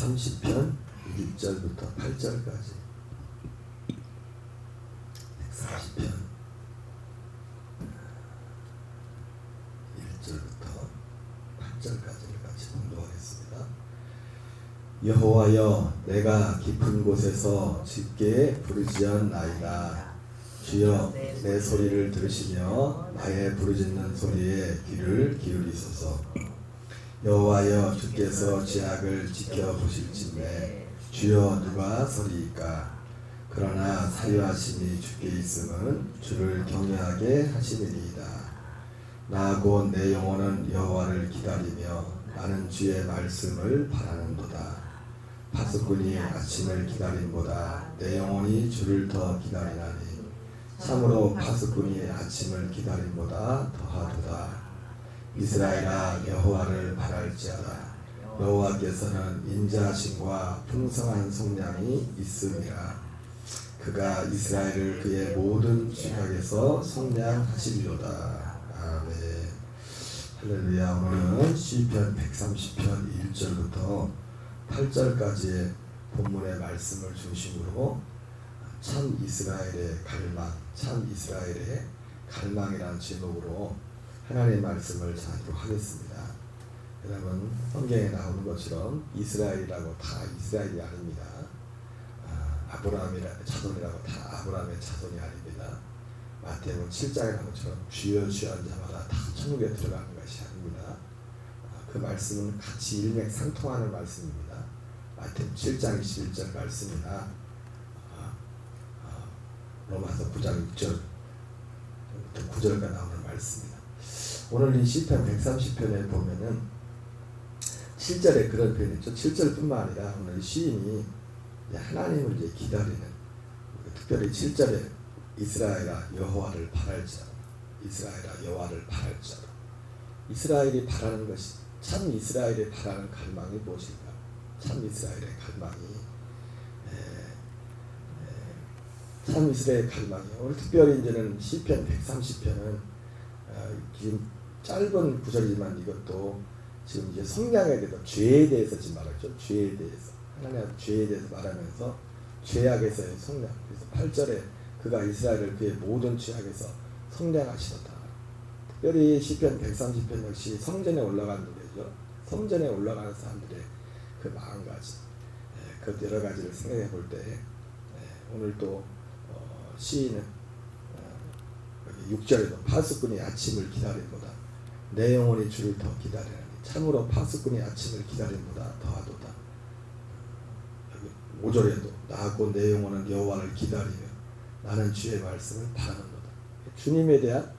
130편 1절부터 8절까지 130편 1절부터 8절까지를 같이 봉독하겠습니다. 여호와여, 내가 깊은 곳에서 짙게 부르짖었나이다. 주여, 내 소리를 들으시며 나의 부르짖는 소리에 귀를 기울이소서. 여호와여, 주께서 죄악을 지켜보실진대 주여, 누가 서리이까? 그러나 사유하심이 주께 있음은 주를 경외하게 하심이니이다. 나 곧 내 영혼은 여호와를 기다리며 나는 주의 말씀을 바라는도다. 파수꾼이 아침을 기다림보다 내 영혼이 주를 더 기다리나니 참으로 파수꾼이 아침을 기다림보다 더하도다. 이스라엘아, 여호와를 바랄지어다. 여호와께서는 인자하심과 풍성한 속량이 있음이라. 그가 이스라엘을 그의 모든 죄악에서 속량하시리로다. 아멘. 할렐루야. 오늘은 시편 130편 1절부터 8절까지의 본문의 말씀을 중심으로 참 이스라엘의 갈망, 참 이스라엘의 갈망이라는 제목으로 하나님의 말씀을 전하도록 하겠습니다. 여러분, 성경에 나오는 것처럼 이스라엘이라고 다 이스라엘이 아닙니다. 아브라함이라는 자손이라고 다 아브라함의 자손이 아닙니다. 마태복음 7장에 나온 것처럼 주여 주여 한 자마다 다 천국에 들어가는 것이 아닙니다. 그 말씀은 같이 일맥상통하는 말씀입니다. 마태복음 7장 21절 말씀이나 로마서 9장 6절부터 9절까지 나오는 말씀입니다. 오늘 이 시편 130편에 보면은 7절에 그런 표현이 있죠. 7절뿐만 아니라 오늘 시인이 하나님을 이제 기다리는, 특별히 7절에 이스라엘아 여호와를 바랄지어다. 이스라엘아 여호와를 바랄지어다. 이스라엘이 바라는 것이, 참 이스라엘이 바라는 갈망이 무엇일까? 참 이스라엘의 갈망이 참 이스라엘의 갈망이, 오늘 특별히 이제는 시편 130편은 지금 짧은 구절이지만 이것도 지금 이제 성량에 대해서, 죄에 대해서 지금 말하죠. 죄에 대해서, 하나님의 죄에 대해서 말하면서 죄악에서의 성량. 그래서 8절에 그가 이스라엘을 그의 모든 죄악에서 성량하시도다. 특별히 시편 130편 역시 성전에 올라가는 노래죠. 성전에 올라가는 사람들의 그 마음가짐, 그 여러 가지를 생각해 볼 때 오늘 또 시인은 6절에도 파수꾼이 아침을 기다림보다 내 영혼이 주를 더 기다리나니 참으로 파수꾼이 아침을 기다림보다 더하도다. 5절에도 나 곧 내 영혼은 여호와를 기다리며 나는 주의 말씀을 바라는도다. 주님에 대한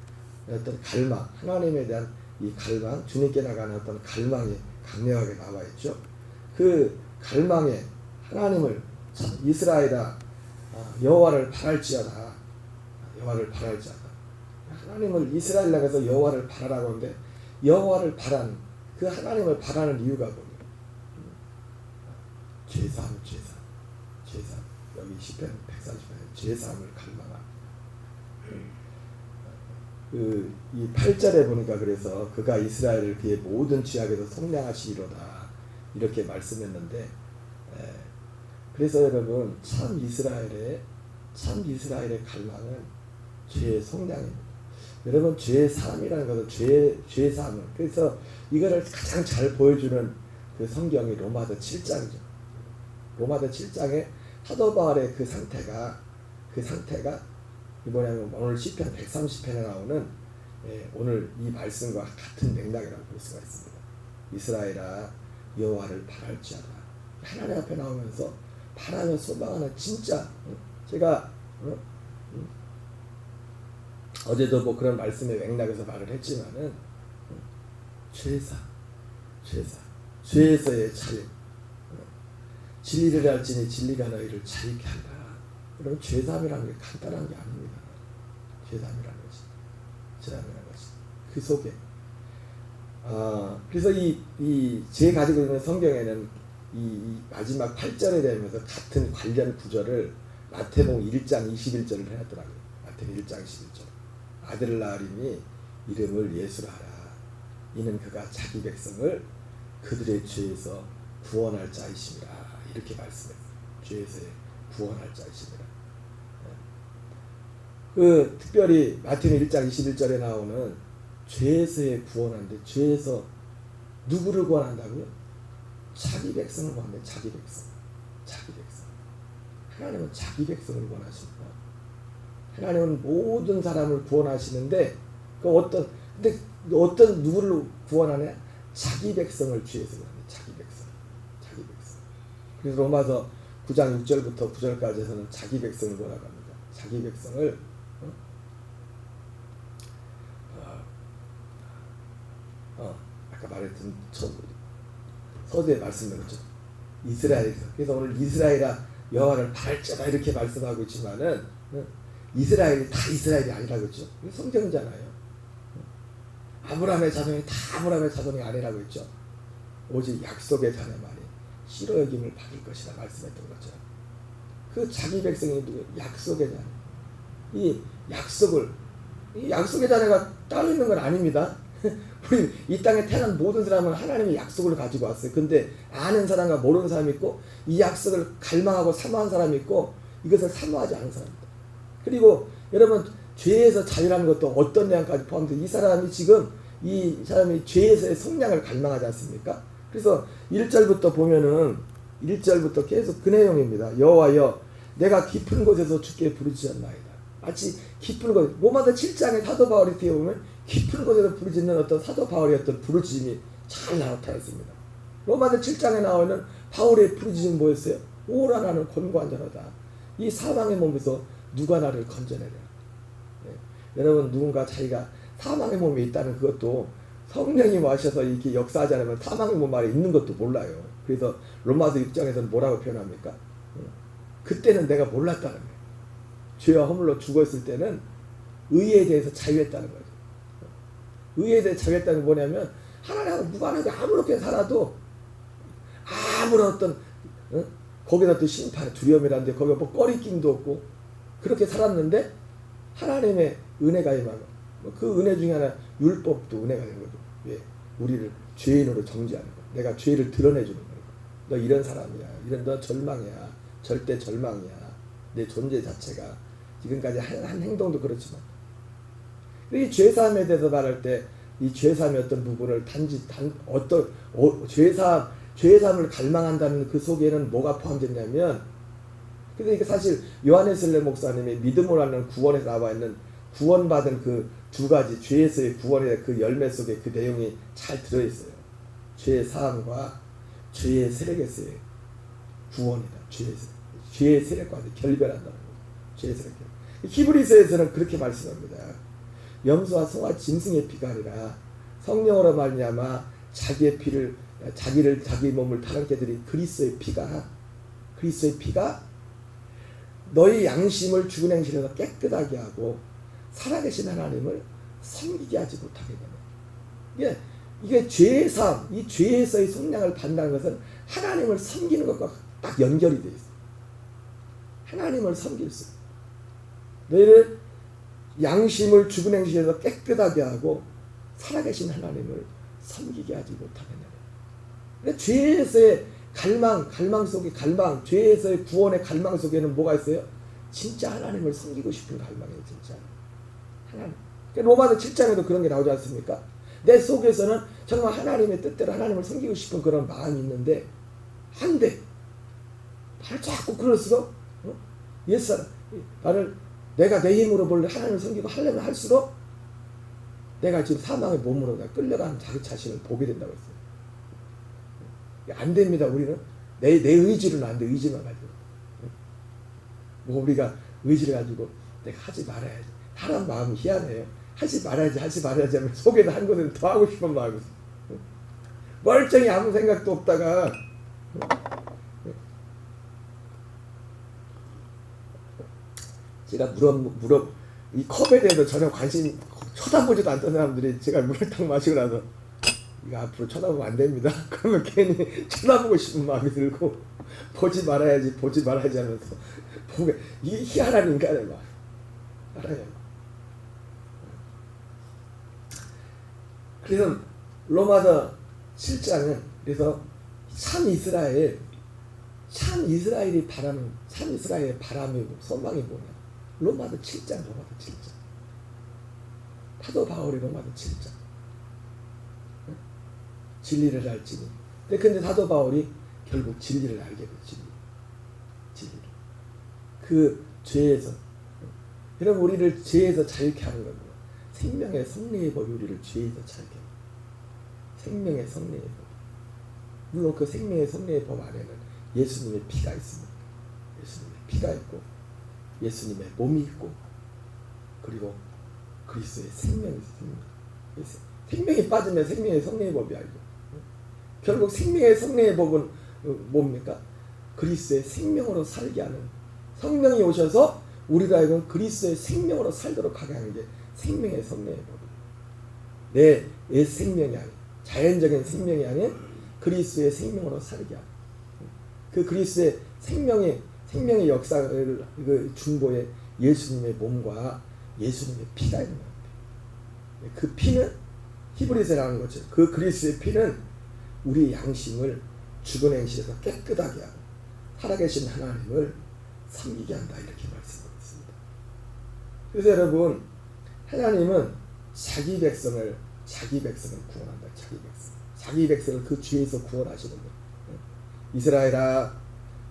어떤 갈망, 하나님에 대한 이 갈망, 주님께 나가는 어떤 갈망이 강력하게 나와 있죠. 그 갈망에 하나님을, 이스라엘아 여호와를 바랄지어다. 여호와를 바랄지어다. 하나님을, 이스라엘 나가서 여호와를 바라라고 하는데 여호와를 바라는, 그 하나님을 바라는 이유가 뭐냐? 죄사함. 여기 시편 140편에 죄사함을 갈망한. 이 8절에 보니까 그래서 그가 이스라엘을 그의 모든 죄악에서 속량하시리로다 이렇게 말씀했는데, 그래서 여러분, 참 이스라엘의 갈망은 죄의 속량입니다. 여러분, 죄의 사함이라는 것은 죄의 사함. 그래서 이거를 가장 잘 보여주는 그 성경이 로마서 7장이죠. 로마서 7장에 사도 바울의 그 상태가 뭐냐면 오늘 시편 130편에 나오는 오늘 이 말씀과 같은 맥락이라고 볼 수가 있습니다. 이스라엘아 여호와를 바랄지어다. 하나님 앞에 나오면서 바라며 소망하는, 진짜 제가 어제도 뭐 그런 말씀의 맥락에서 말을 했지만은 죄에서의 자유, 진리를 알지니 진리가 너희를 자유케 하리라. 그럼 죄사함이라는 게 간단한 게 아닙니다. 죄사함이라는 것이 그 속에 그래서 제 가지고 있는 성경에는 이 마지막 8절에 대면서 같은 관련 구절을 마태복음 1장 21절을 해놨더라고요. 마태복음 1장 21절. 아들을 낳으리니 이름을 예수라 하라. 이는 그가 자기 백성을 그들의 죄에서 구원할 자이심이라 이렇게 말씀했어요. 죄에서의 구원할 자이심이라. 그 특별히 마태복음 1장 21절에 나오는 죄에서의 구원하는데 죄에서 누구를 구원한다고요? 자기 백성을 구원한대. 자기 백성. 자기 백성. 하나님은 자기 백성을 구원하십니다. 하나님은 모든 사람을 구원하시는데 근데 어떤 누구를 구원하냐? 자기 백성을 죄에서 구원한대. 자기 백성. 자기 백성. 그래서 로마서 9장 6절부터 9절까지에서는 자기 백성을 구원하고 합니다. 자기 백성을 아까 말했던 서두에 말씀드렸죠. 이스라엘에서. 그래서 오늘 이스라엘아 여호와를 바랄지어다 이렇게 말씀하고 있지만은 이스라엘이 다 이스라엘이 아니라고 했죠. 성경이잖아요. 아브라함의 자손이 다 아브라함의 자손이 아니라고 했죠. 오직 약속의 자녀만이 실로 여김을 받을 것이라 말씀했던 거죠. 그 자기 백성이 누구예요? 약속의 자녀. 이 약속의 자녀가 따로 있는 건 아닙니다. 우리 이 땅에 태어난 모든 사람은 하나님의 약속을 가지고 왔어요. 근데 아는 사람과 모르는 사람이 있고 이 약속을 갈망하고 사모한 사람이 있고 이것을 사모하지 않은 사람입니다. 그리고 여러분 죄에서 자유라는 것도 어떤 내용까지 포함돼요? 이 사람이 지금 이 사람이 죄에서의 속량을 갈망하지 않습니까? 그래서 1절부터 보면은 1절부터 계속 그 내용입니다. 여호와여 내가 깊은 곳에서 주께 부르짖었나이다. 마치 깊은 곳 로마서 7장의 사도 바울이 뒤에 보면 깊은 곳에서 부르짖는 어떤 사도 바울의 어떤 부르짖음이 잘 나타나 있습니다. 로마서 7장에 나오는 바울의 부르짖음이 뭐였어요? 오라 나는 곤고한 자로다. 이 사망의 몸에서 누가 나를 건져내랴. 네. 여러분 누군가 자기가 사망의 몸에 있다는 그것도 성령이 와셔서 이렇게 역사하지 않으면 사망의 몸 안에 있는 것도 몰라요. 그래서 로마서 6장에서는 뭐라고 표현합니까? 그때는 내가 몰랐다는 거예요. 죄와 허물로 죽었을 때는 의에 대해서 자유했다는 거죠. 의에 대해 자유했다는 게 뭐냐면 하나님하고 무관하게 아무렇게 살아도 아무런 어떤 거기다 또 심판 두려움이라는데 거기가 뭐 꺼리낌도 없고 그렇게 살았는데 하나님의 은혜가 임하고 그 은혜 중에 하나 율법도 은혜가 되는 거죠. 예, 우리를 죄인으로 정죄하는 거. 내가 죄를 드러내주는 거예요. 너 이런 사람이야. 너 절망이야. 절대 절망이야. 내 존재 자체가 지금까지 한 행동도 그렇지만 이 죄사함에 대해서 말할 때 이 죄사함의 어떤 부분을 죄사함을 갈망한다는 그 속에는 뭐가 포함됐냐면 근데 이게 사실 요한에슬레 목사님이 믿음으로 하는 구원에서 나와 있는 구원받은 그 두 가지 죄에서의 구원의 그 열매 속에 그 내용이 잘 들어있어요. 죄의 사함과 죄의 세력에서의 구원이다. 죄의 세력과 결별한다는 거죠. 죄의 세력. 히브리서에서는 그렇게 말씀합니다. 염소와 소와 짐승의 피가 아니라 성령으로 말미암아 자기 몸을 타락케 드린 그리스도의 피가 너희 양심을 죽은 행실에서 깨끗하게 하고 살아계신 하나님을 섬기게 하지 못하게 되네. 이게 죄의 삶, 이 죄에서의 속량을 받는다는 것은 하나님을 섬기는 것과 딱 연결이 되어 있어요. 하나님을 섬길 수. 너희를 양심을 죽은 행실에서 깨끗하게 하고 살아계신 하나님을 섬기게 하지 못하게 되네. 죄에서의 갈망 속에 죄에서의 구원의 갈망 속에는 뭐가 있어요? 진짜 하나님을 섬기고 싶은 갈망이에요. 진짜 하나님. 로마서 7장에도 그런 게 나오지 않습니까? 내 속에서는 정말 하나님의 뜻대로 하나님을 섬기고 싶은 그런 마음이 있는데 안 돼. 나를 자꾸 그럴수록 옛사람 내가 내 힘으로 볼래 하나님을 섬기고 하려면 할수록 내가 지금 사망의 몸으로 끌려가는 자기 자신을 보게 된다고 했어요. 안 됩니다. 우리는 내 의지로는 안 돼. 의지만 가지고 뭐 우리가 의지를 가지고 내가 하지 말아야지. 사람 마음이 희한해요. 하지 말아야지 하면 속에서 한 것은 더 하고 싶은 마음이 있어요. 멀쩡히 아무 생각도 없다가 제가 이 컵에 대해서 전혀 관심 쳐다보지도 않던 사람들이 제가 물을 딱 마시고 나서 이거 앞으로 쳐다보면 안 됩니다. 그러면 괜히 쳐다보고 싶은 마음이 들고 보지 말아야지 하면서 이게 희한한 인간의 마음 알아요. 그래서 로마서 7장은 그래서 참 이스라엘이 바라는 참 이스라엘의 바람이고 소망이 뭐냐? 로마서 7장. 사도 바울이 로마서 7장. 진리를 알지니. 근데 사도 바울이 결국 진리를 알게 돼. 진리를. 그 죄에서. 여러분, 우리를 죄에서 자유케 하는 겁니다. 생명의 성례의 법이 우리를 죄에서 자유케 합니다. 생명의 성례의 법. 물론 그 생명의 성례의 법 안에는 예수님의 피가 있습니다. 예수님의 피가 있고 예수님의 몸이 있고 그리고 그리스도의 생명이 있습니다. 생명이 빠지면 생명의 성례의 법이 아니고 결국 생명의 성례의 법은 뭡니까? 그리스도의 생명으로 살게 하는 성령이 오셔서 우리가 하여금 그리스도의 생명으로 살도록 하게 하는 게 생명의 성례의 법입니다. 내 생명이 아닌 자연적인 생명이 아닌 그리스도의 생명으로 살게 하는 그 그리스도의 생명의 역사를 그 중보에 예수님의 몸과 예수님의 피가 있는 겁니다. 그 피는 히브리서라는 거죠. 그 그리스도의 피는 우리 양심을 죽은 행실에서 깨끗하게 하고 살아계신 하나님을 섬기게 한다 이렇게 말씀하고 있습니다. 그래서 여러분 하나님은 자기 백성을 구원한다. 자기 백성을 그 죄에서 구원하시는 거예요. 이스라엘아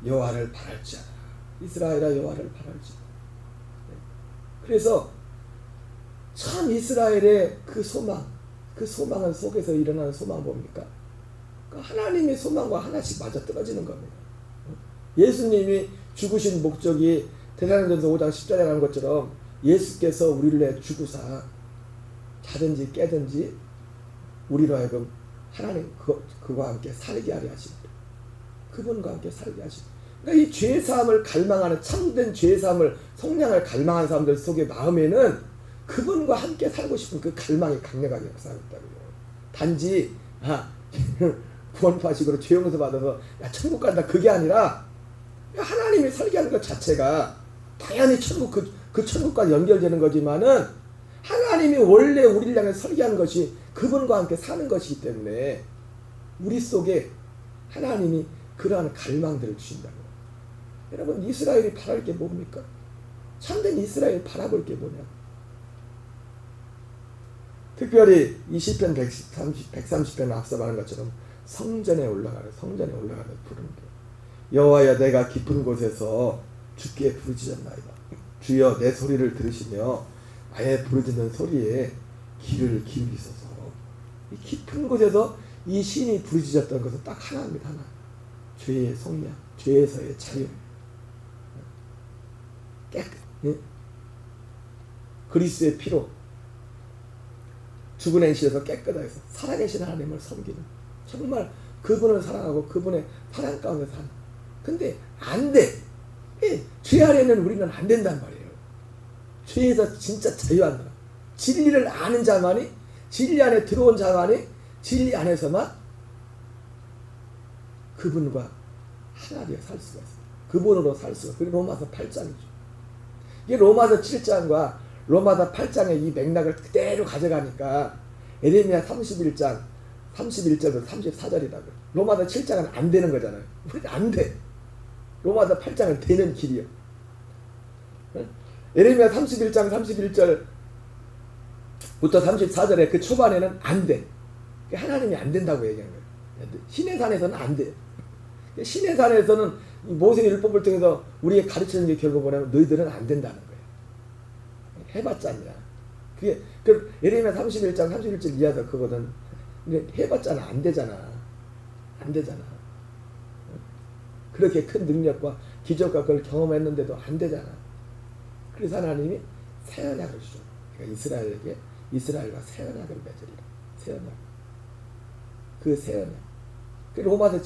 여호와를 바랄지어다. 이스라엘아 여호와를 바랄지어다. 그래서 참 이스라엘의 그 소망은 속에서 일어나는 소망 뭡니까? 하나님의 소망과 하나씩 맞아떨어지는 겁니다. 예수님이 죽으신 목적이 대사전서 5장 10절에 나온 것처럼 예수께서 우리를 위해 죽으사 자든지 깨든지 우리로 하여금 하나님 그와 함께 살게 하려 하십니다. 그분과 함께 살게 하십니다. 그러니까 이 죄사함을 갈망하는 참된 죄사함을 성량을 갈망하는 사람들 속의 마음에는 그분과 함께 살고 싶은 그 갈망이 강력하게 역사하고 있다고요. 단지 구원파식으로 죄 용서 받아서 천국 간다 그게 아니라 하나님이 설계하는 것 자체가 당연히 천국 그 천국과 연결되는 거지만은 하나님이 원래 우리를 향해 설계하는 것이 그분과 함께 사는 것이기 때문에 우리 속에 하나님이 그러한 갈망들을 주신다고. 여러분 이스라엘이 바랄 게 뭡니까? 참된 이스라엘이 바라볼 게 뭐냐? 특별히 이 시편 130편에 앞서 말한 것처럼 성전에 올라가는 부르는 게 여호와여 내가 깊은 곳에서 주께 부르짖었나이다. 주여 내 소리를 들으시며 나의 부르짖는 소리에 귀를 기울이소서. 이 깊은 곳에서 이 시인이 부르짖었던 것은 딱 하나입니다. 하나. 죄의 성량, 죄에서의 자유, 그리스도의 피로 죽은 행실에서 깨끗하게서 살아계신 하나님을 섬기는 정말 그분을 사랑하고 그분의 사랑 가운데 사는. 근데 안 돼. 죄 아래는 우리는 안 된단 말이에요. 죄에서 진짜 자유한다. 진리를 아는 자만이 진리 안에 들어온 자만이 진리 안에서만 그분과 하나 되어 살 수가 있어요. 그분으로 살 수가. 그게 로마서 8장이죠. 이게 로마서 7장과 로마서 8장의 이 맥락을 그대로 가져가니까 에레미야 31장 31절부터 34절이라고요. 로마서 7장은 안 되는 거잖아요. 우리는 안 돼. 로마서 8장은 되는 길이요. 에레미야 31장 31절부터 34절에 그 초반에는 안 돼. 하나님이 안 된다고 얘기한 거예요. 신의 산에서는 안 돼요. 신의 산에서는 모세의 율법을 통해서 우리에게 가르치는 게 결국 뭐냐면 너희들은 안 된다는 거예요. 해봤자 아니야. 그게 에레미야 31장 31절 이하서 그거는 해봤자는 안 되잖아. 안 되잖아. 그렇게 큰 능력과 기적과 그걸 경험했는데도 안 되잖아. 그래서 하나님이 새 언약을 주죠. 그러니까 이스라엘과 새 언약을 맺으리라. 새 언약. 그 새 언약. 그 로마서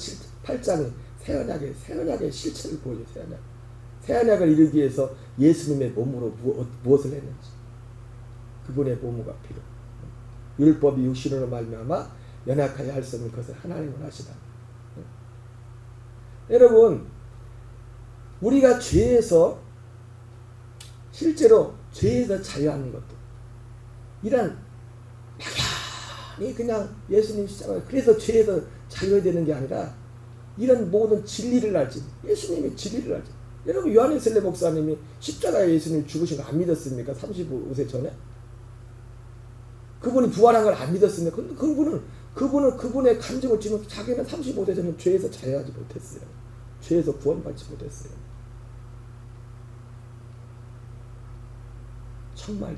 8장이 새 언약의 실체를 보여줘요. 새 언약. 새 언약을 이루기 위해서 예수님의 몸으로 무엇을 했는지. 그분의 몸과 피로. 율법이 육신으로 말미암아 연약하여 할 수 없는 것을 하나님은 하시다. 여러분, 우리가 죄에서 실제로 죄에서 자유하는 것도 이런 막연히 그냥 예수님 십자가 그래서 죄에서 자유해야 되는 게 아니라 이런 모든 진리를 알지. 예수님이 진리를 알지. 여러분 요한웨슬레 목사님이 십자가에 예수님 죽으신 거 안 믿었습니까? 35세 전에? 그분이 부활한 걸 안 믿었습니까? 그분은 그분의 감정을 지금 자기는 35세 전에 죄에서 자유하지 못했어요. 죄에서 구원받지 못했어요. 정말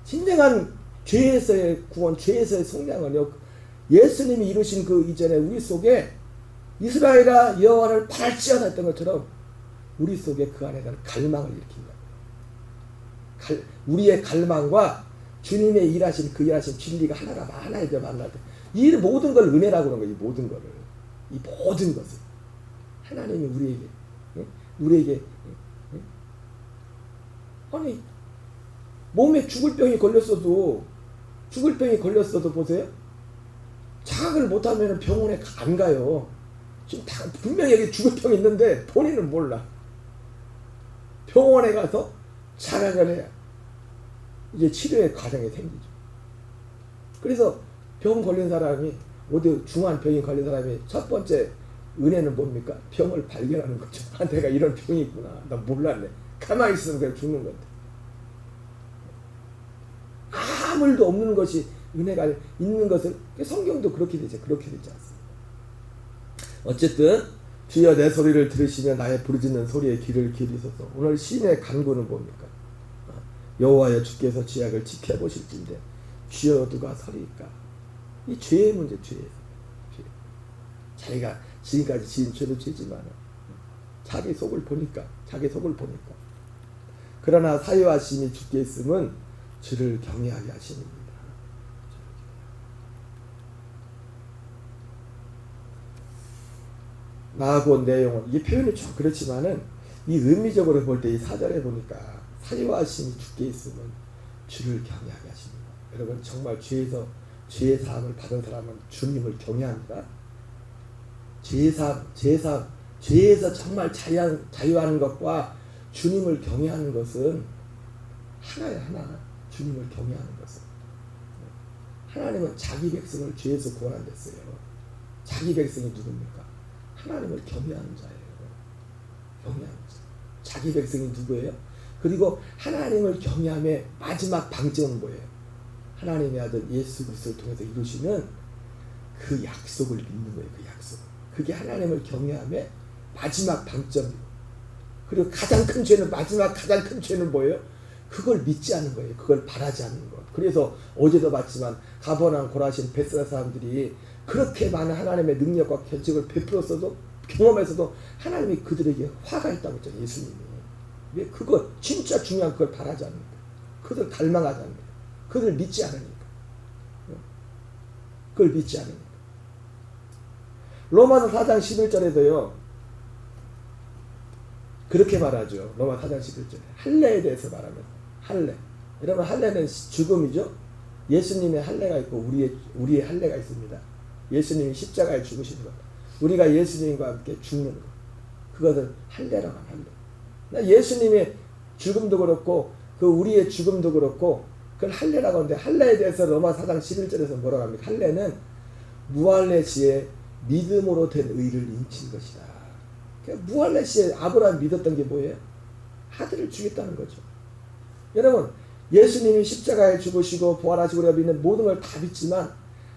진정한 죄에서의 구원, 죄에서의 성량은요, 예수님이 이루신 그 이전에 우리 속에 이스라엘아 여호와를 바랄지어다 했던 것처럼 우리 속에 그 안에 대한 갈망을 일으킨다. 우리의 갈망과 주님의 일하신 그 일하신 진리가 하나에 만날 때 이 모든 걸 은혜라고 그러는 거예요. 이 모든 거를. 이 모든 것을. 하나님이 우리에게 아니 몸에 죽을 병이 걸렸어도 보세요. 자각을 못하면 병원에 안 가요. 지금 다 분명히 여기 죽을 병이 있는데 본인은 몰라. 병원에 가서 자각을 해야 이제 치료의 과정이 생기죠. 그래서 병 걸린 사람이 어디 중한 병이 걸린 사람이 첫 번째 은혜는 뭡니까? 병을 발견하는 거죠. 아, 내가 이런 병이 있구나. 나 몰랐네. 가만히 있으면 그냥 죽는 건데. 아무 일도 없는 것이 은혜가 있는 것을 성경도 그렇게 되지 않습니다. 어쨌든 주여 내 소리를 들으시며 나의 부르짖는 소리에 귀를 기울이소서. 오늘 시인의 간구는 뭡니까? 여호와여 주께서 죄악을 지켜보실진데 주여 누가 서리이까? 이 죄의 문제, 죄. 자기가 지금까지 지은 죄도 죄지만 자기 속을 보니까 그러나 사유하심이 주께 있음은 주를 경외하게 하심입니다. 나하고 온 내 영혼, 이 표현이 좀 그렇지만은 이 의미적으로 볼 때 이 사절에 보니까 사유하심이 주께 있으면 주를 경외하게 하십니다. 여러분 정말 죄의 사함을 받은 사람은 주님을 경외합니다. 죄에서 정말 자유하는 것과 주님을 경외하는 것은 하나. 주님을 경외하는 것은. 하나님은 자기 백성을 죄에서 구원한댔어요. 자기 백성이 누굽니까? 하나님을 경외하는 자예요. 경외하는 자. 자기 백성이 누구예요? 그리고 하나님을 경외함의 마지막 방점은 뭐예요? 하나님의 아들 예수 그리스도를 통해서 이루시는 그 약속을 믿는 거예요. 그 약속. 그게 하나님을 경외함의 마지막 방점이고, 그리고 가장 큰 죄는 뭐예요? 그걸 믿지 않는 거예요. 그걸 바라지 않는 것. 그래서 어제도 봤지만 가버나움 고라신 베스라 사람들이 그렇게 많은 하나님의 능력과 견책을 베풀었어도 경험에서도 하나님이 그들에게 화가 있다고 했잖아요. 예수님이. 왜? 그거 진짜 중요한 그걸 바라지 않는 거예요. 그들 갈망하지 않는 거예요. 그들 믿지 않으니까. 그걸 믿지 않으니까. 로마서 4장 11절에도요. 그렇게 말하죠. 로마 4장 11절에. 할례에 대해서 말하면. 할례. 여러분 할례는 죽음이죠. 예수님의 할례가 있고 우리의 할례가 있습니다. 예수님이 십자가에 죽으신 것. 우리가 예수님과 함께 죽는 것. 그것을 할례라고 합니다. 예수님의 죽음도 그렇고 그 우리의 죽음도 그렇고 그걸 할례라고 하는데, 할례에 대해서 로마 4장 11절에서 뭐라고 합니까? 할례는 무할례 시에 믿음으로 된 의를 인친 것이다. 그러니까 무할례 시에 아브라함이 믿었던 게 뭐예요? 아들을 주겠다는 거죠. 여러분 예수님이 십자가에 죽으시고 부활하시고 우리가 믿는 모든 걸 다 믿지만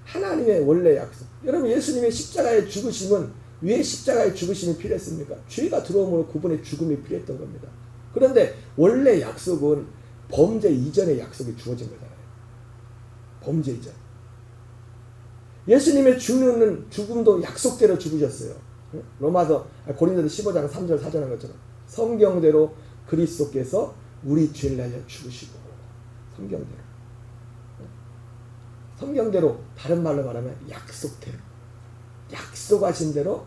하나님의 원래 약속. 여러분 예수님의 십자가에 죽으심은 왜 십자가에 죽으심이 필요했습니까? 죄가 들어옴으로 그분의 죽음이 필요했던 겁니다. 그런데 원래 약속은 범죄 이전의 약속이 주어진 거잖아요. 범죄 이전. 예수님의 죽음도 약속대로 죽으셨어요. 고린도서 15장 3절 4절 한 것처럼 성경대로 그리스도께서 우리 죄를 위하여 죽으시고, 성경대로 다른 말로 말하면 약속대로, 약속하신 대로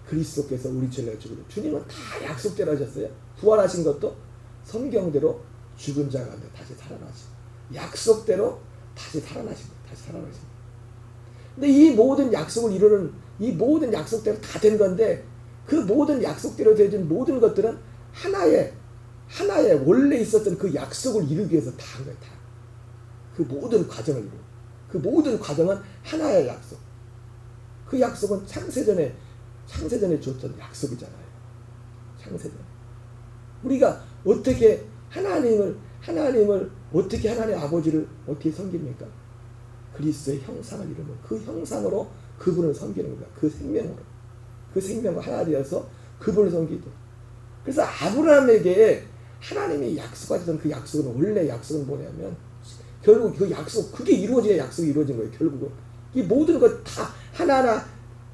그리스도께서 우리 죄를 위하여 죽으시고, 주님은 다 약속대로 하셨어요. 부활하신 것도 성경대로 죽은 자 가운데 다시 살아나시고, 약속대로 다시 살아나시고. 근데 이 모든 약속을 이루는, 이 모든 약속대로 다 된 건데, 그 모든 약속대로 되어진 모든 것들은 하나의 원래 있었던 그 약속을 이루기 위해서 다 한 거예요. 다. 그 모든 과정을 이루고, 그 모든 과정은 하나의 약속. 그 약속은 창세전에 줬던 약속이잖아요. 창세전. 우리가 어떻게 하나님을 어떻게 하나님 아버지를 어떻게 섬깁니까? 그리스도의 형상을 이루면 그 형상으로 그분을 섬기는 거야. 그 생명으로. 그 생명과 하나 되어서 그분을 섬기고. 그래서 아브라함에게 하나님이 약속하셨던 그 약속은 원래 약속은 뭐냐면 결국 그 약속 그게 이루어져야 약속이 이루어진 거예요. 결국은 이 모든 것 다 하나하나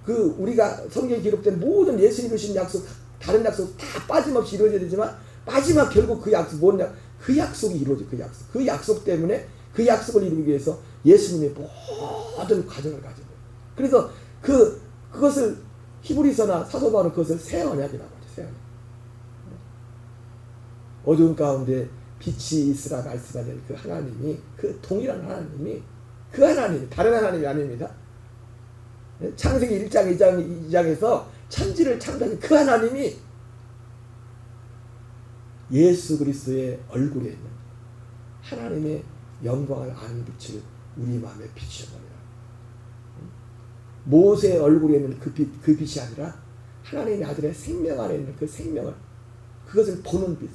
그 우리가 성경에 기록된 모든 예수님이 주신 약속 다른 약속 다 빠짐없이 이루어져야 되지만 마지막 결국 그 약속 뭐냐 그 약속이 이루어져 그 약속 때문에 그 약속을 이루기 위해서 예수님의 모든 과정을 가진 거예요. 그래서 그것을 히브리서나 사도 바울은 그것을 새 언약이라고 하죠. 새 언약. 어두운 가운데 빛이 있으라 말씀하는 그 하나님이 그 동일한 하나님이 그 하나님이 다른 하나님이 아닙니다. 창세기 1장 2장에서 천지를 창조한 그 하나님이 예수 그리스도의 얼굴에 있는 하나님의 영광을 아는 빛을 우리 마음에 비추어버려요. 모세의 얼굴에 있는 그 빛이 아니라 하나님의 아들의 생명 안에 있는 그 생명을 그것을 보는 빛.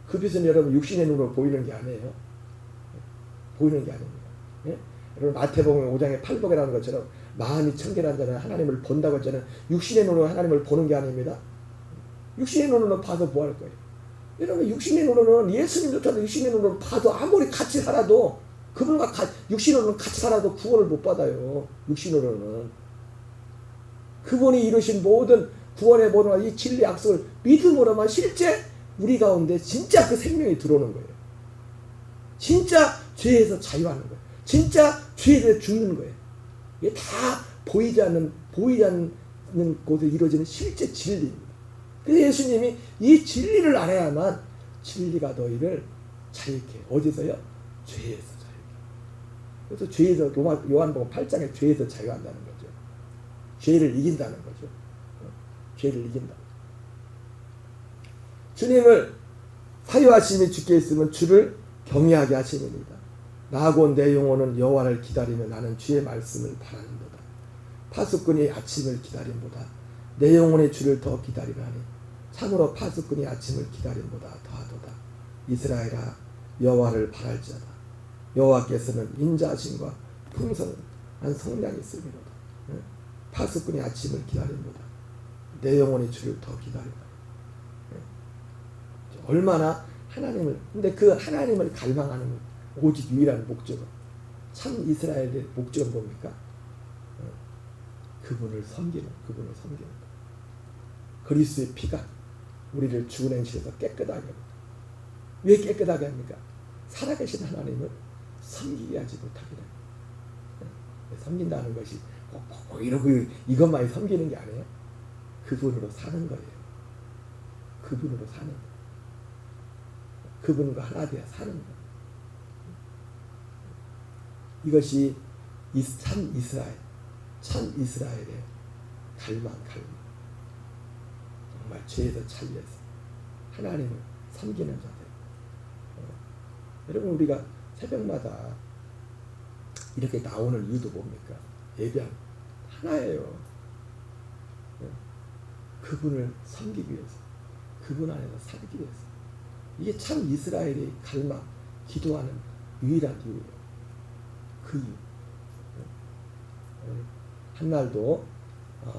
그 빛은 여러분 육신의 눈으로 보이는 게 아니에요. 보이는 게 아닙니다. 예? 여러분 마태복음 5장에 팔복이라는 것처럼 마음이 청결한 자는 하나님을 본다고 했잖아요. 육신의 눈으로 하나님을 보는 게 아닙니다. 육신의 눈으로 봐도 뭐 할 거예요? 여러분 육신의 눈으로는 예수님조차도 육신의 눈으로 봐도 아무리 같이 살아도 그분과 육신으로는 같이 살아도 구원을 못 받아요. 육신으로는. 그분이 이루신 모든 구원의 모든 이 진리 약속을 믿음으로만 실제 우리 가운데 진짜 그 생명이 들어오는 거예요. 진짜 죄에서 자유하는 거예요. 진짜 죄에서 죽는 거예요. 이게 다 보이지 않는 곳에 이루어지는 실제 진리입니다. 그래서 예수님이 이 진리를 알아야만 진리가 너희를 자유케. 어디서요? 죄에서 자유케. 그래서 죄에서 요한복음 8장에 죄에서 자유한다는 거죠. 죄를 이긴다는 거죠. 죄를 이긴다. 주님을 사유하심이 주께 있으면 주를 경외하게 하심입니다. 나하고 내 영혼은 여호와를 기다리며 나는 주의 말씀을 바라는도다. 파수꾼이 아침을 기다림보다 내 영혼의 주를 더 기다리라니 참으로 파수꾼이 아침을 기다림보다 더하도다. 이스라엘아 여호와를 바랄지어다. 여호와께서는 인자하심과 풍성한 성량이 있으리로다. 파수꾼이 아침을 기다림보다 내 영혼의 주를 더 기다리라. 얼마나 하나님을 근데 그 하나님을 갈망하는 오직 유일한 목적은 참 이스라엘의 목적은 뭡니까? 그분을 섬기는 것. 그리스도의 피가 우리를 죽은 행실에서 깨끗하게 합니다. 왜 깨끗하게 합니까? 살아계신 하나님을 섬기게 하지 못하게 됩니다. 섬긴다는 것이 이러고 이것만이 섬기는 게 아니에요. 그분으로 사는 거예요. 그분으로 사는 거예요. 그분과 하나 되어 사는 거예요. 이것이 참 이스라엘의 갈망. 정말 죄에서 찰려서 하나님을 섬기는 자들. 여러분 우리가 새벽마다 이렇게 나오는 이유도 뭡니까? 예배한 하나예요. 그분을 섬기기 위해서, 그분 안에서 살기 위해서. 이게 참 이스라엘의 갈망, 기도하는 유일한 이유예요. 그 이유. 한날도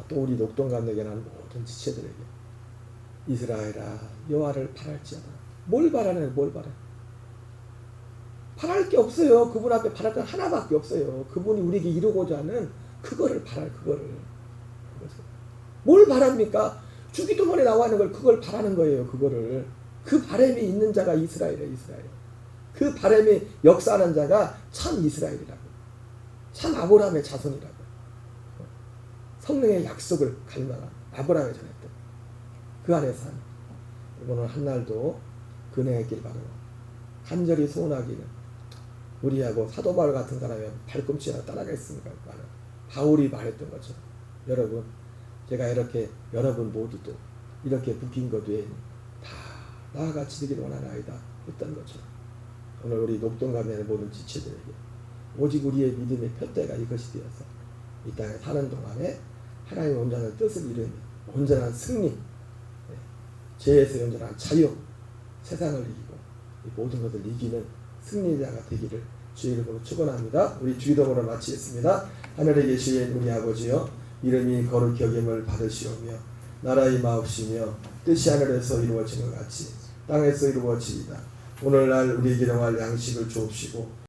또 우리 녹동감에게 난 모든 지체들에게 이스라엘아 여호와를 바랄지어다. 뭘 바라는 뭘 바라? 바랄 게 없어요. 그분 앞에 바랄 건 하나밖에 없어요. 그분이 우리에게 이루고자 하는 그거를 바랄 그거를. 뭘 바랍니까? 주기도문에 나와 있는 걸 그걸 바라는 거예요. 그거를. 그 바람이 있는 자가 이스라엘이에요. 이스라엘. 그 바람이 역사하는 자가 참 이스라엘이라고. 참 아브라함의 자손이라고. 성령의 약속을 갈망한 아브라함에 전했던 그 안에서 한 오늘 한날도 근행의 길 바로 간절히 소원하기는 우리하고 사도 바울 같은 사람이 발꿈치 하나 따라가겠습니까? 바울이 말했던 것처럼 여러분 제가 이렇게 여러분 모두도 이렇게 묶인 것 외에는 다 나와 같이 되기를 원하나이다 했던 것처럼 오늘 우리 녹동감의 모든 지체들에게 오직 우리의 믿음의 표대가 이것이 되어서 이 땅에 사는 동안에 하나님의 온전한 뜻을 이루는 온전한 승리, 죄에서 온전한 자유, 세상을 이기고 이 모든 것을 이기는 승리자가 되기를 주의 이름으로 축원합니다. 우리 주기도문을 마치겠습니다. 하늘에 계신 우리 아버지여, 이름이 거룩히 여김을 받으시오며 나라의 마옵시며 뜻이 하늘에서 이루어진 것 같이 땅에서 이루어지이다. 오늘날 우리에게 일용할 양식을 주옵시고